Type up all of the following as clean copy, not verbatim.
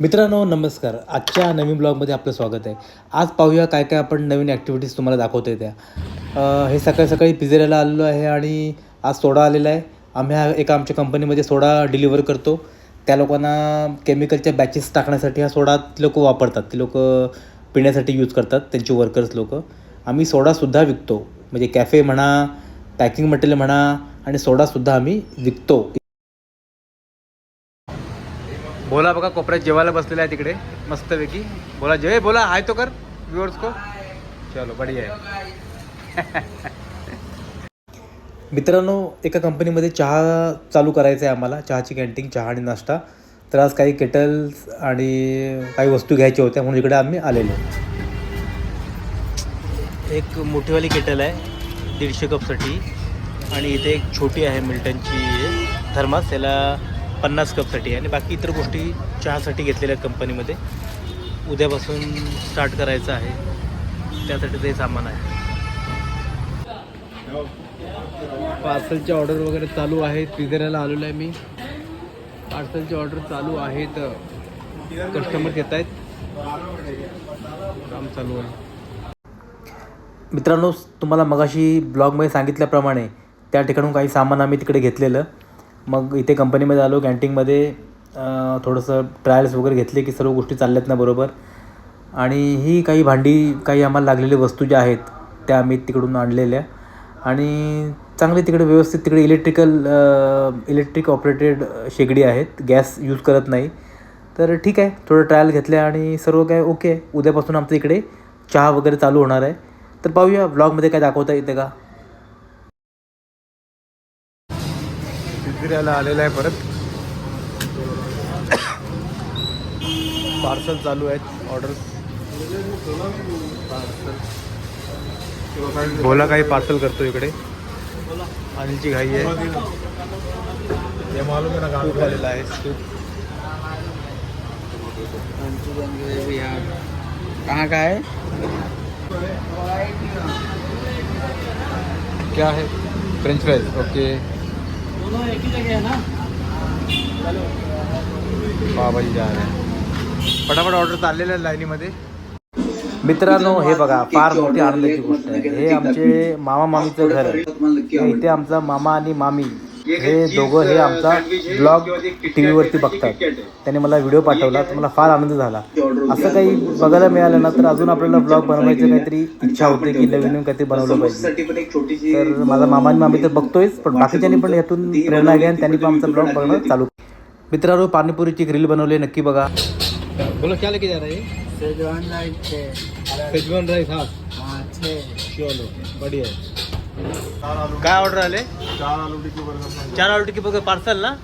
मित्रांनो नमस्कार. आजच्या नवीन ब्लॉगमध्ये आपलं स्वागत आहे. आज पाहूया काय काय आपण नवीन ॲक्टिव्हिटीज तुम्हाला दाखवतो आहे त्या. हे सकाळी सकाळी पिझेऱ्याला आलेलो आहे आणि आज सोडा आलेला आहे. आम्ही एका आमच्या कंपनीमध्ये सोडा डिलिव्हर करतो. त्या लोकांना केमिकलच्या बॅचेस टाकण्यासाठी हा सोडा ती लोकं वापरतात. ती लोकं पिण्यासाठी यूज करतात, त्यांची वर्कर्स लोकं. आम्ही सोडासुद्धा विकतो, म्हणजे कॅफे म्हणा, पॅकिंग मटेरियल म्हणा आणि सोडासुद्धा आम्ही विकतो. बोला बघा कोपऱ्यात जेवायला बसलेला आहे तिकडे मस्तपैकी. बोला जय बोला हाय तो कर व्ह्युअर्स को. चलो बढिया आहे. मित्रांनो एका कंपनीमध्ये चहा चालू करायचं आहे आम्हाला, चहाची कॅन्टीन, चहा आणि नाश्ता. तर आज काही केटल्स आणि काही वस्तू घ्यायच्या होत्या म्हणून इकडे आम्ही आलेलो. एक मोठीवाली केटल आहे 150 कपसाठी आणि इथे एक छोटी आहे मिल्टनची थर्मास, त्याला 50 कपसाठी आहे. आणि बाकी इतर गोष्टी चहासाठी घेतलेल्या आहेत कंपनीमध्ये. उद्यापासून स्टार्ट करायचं आहे, त्यासाठी ते सामान आहे. पार्सलचे ऑर्डर वगैरे चालू आहेत. पिझेऱ्याला आलेलो आहे मी. पार्सलचे ऑर्डर चालू आहेत, कस्टमर येत आहेत, काम चालू आहे. मित्रांनो तुम्हाला मगाशी ब्लॉगमध्ये सांगितल्याप्रमाणे त्या ठिकाणून काही सामान आम्ही तिकडे घेतलेलं. मग इथे कंपनीमध्ये आलो, कॅन्टीनमध्ये थोडंसं ट्रायल्स वगैरे घेतले की सर्व गोष्टी चालल्यात ना बरोबर. आणि ही काही भांडी, काही आम्हाला लागलेल्या वस्तू ज्या आहेत त्या आम्ही तिकडून आणलेल्या. आणि चांगले तिकडे व्यवस्थित तिकडे इलेक्ट्रिक ऑपरेटेड शेगडी आहेत, गॅस यूज करत नाही. तर ठीक आहे, थोडं ट्रायल घेतल्या आणि सर्व काय ओके आहे. उद्यापासून आमचं इकडे चहा वगैरे चालू होणार आहे. तर पाहूया ब्लॉगमध्ये काय दाखवता येते का. पिझेऱ्याला आलेला आहे परत. पार्सल चालू आहेत ऑर्डर. बोला काही पार्सल करतो इकडे. अनिलची घाई आहे. सूप आलेला आहे, सूप. कहाँ का है, क्या है, फ्रेंच फ्राइज. ओके एक ही जगह है ना. पावभाजी जा रहे हैं. फटाफट ऑर्डर चाललेलं आहे लाईनीमध्ये. मित्रांनो हे बघा फार मोठी आनंदाची गोष्ट आहे. हे आमचे मामा मामीचं घर आहे. इथे आमचा मामा आणि मामी हे दोघं हे आमचा ब्लॉग टी व्हीवरती बघतात. त्याने मला व्हिडिओ पाठवला तर मला फार आनंद झाला. असं काही बघायला मिळालं ना तर अजून आपल्याला ब्लॉग बनवायची काहीतरी इच्छा होते की नवीन काहीतरी बनवलं पाहिजे. तर माझा मामा आणि मामी तर बघतोयच, पण बाकीच्यांनी पण यातून प्रेरणा घ्या आणि त्यांनी पण आमचा ब्लॉग बघणं चालू. मित्रांनो पाणीपुरीची ग्रिल बनवली, नक्की बघा. बोलो क्या लेके जा रहे हैं. Schezwan rice. हाँ चलो बढ़िया है. काय ऑर्डर आले. 4 आलू टिक्की बर्गर पार्सल ना.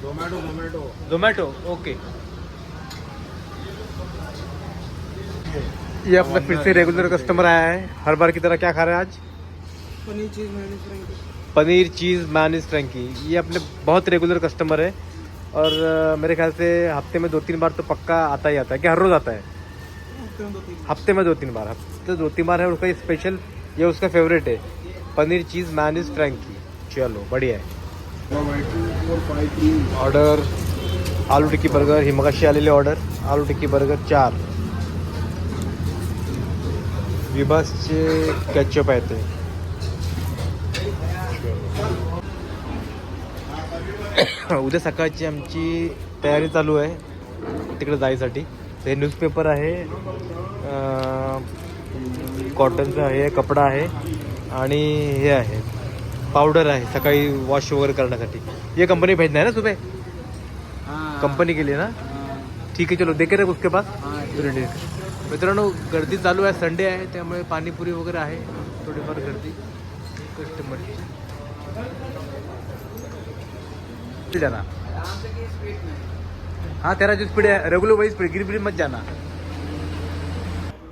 जोमैटो ओके. ये अपना फिर से रेगुलर कस्टमर आया है. हर बार की तरह क्या खा रहे हैं आज. पनीर चीज़ मैनीज फ्रैंकी. ये अपने बहुत रेगुलर कस्टमर है और मेरे ख्याल से हफ्ते में 2-3 बार तो पक्का आता ही आता है. क्या हर रोज़ आता है. हफ्ते में 2-3 बार. हफ्ते 2-3 बार है. उसका ये स्पेशल, ये उसका फेवरेट है, पनीर चीज़ मैनीज फ्रैंकी. चलो बढ़िया है. ऑर्डर आलू टिक्की बर्गर. ही मगाशी आलेले ऑर्डर आलू टिक्की बर्गर 4. विभासचे कॅचअप आहे ते. उद्या सकाळची आमची तयारी चालू आहे तिकडे जायसाठी. हे न्यूजपेपर आहे, कॉटनचं आहे, कपडा आहे आणि हे आहे पावडर आहे सकाळी वॉश वगैरे करण्यासाठी. ये कंपनी भेजना है ना सुबह. कंपनी के लिए ना. ठीक आहे चलो देखे रे उसके पास. मित्रांनो गर्दी चालू आहे, संडे आहे त्यामुळे पाणीपुरी वगैरे आहे, थोडीफार गर्दी कस्टमरची. जाना हाँ तेरा जो स्पीड आहे रेग्युलर वाईज स्पीड गिरी मत जाना.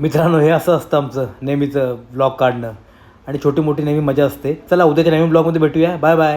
मित्रांनो हे असं असतं आमचं नेहमीचं ब्लॉग काढणं आणि छोटी मोठी नेहमी मजा असते. चला उद्याच्या नवीन ब्लॉगमध्ये भेटूया. Bye bye.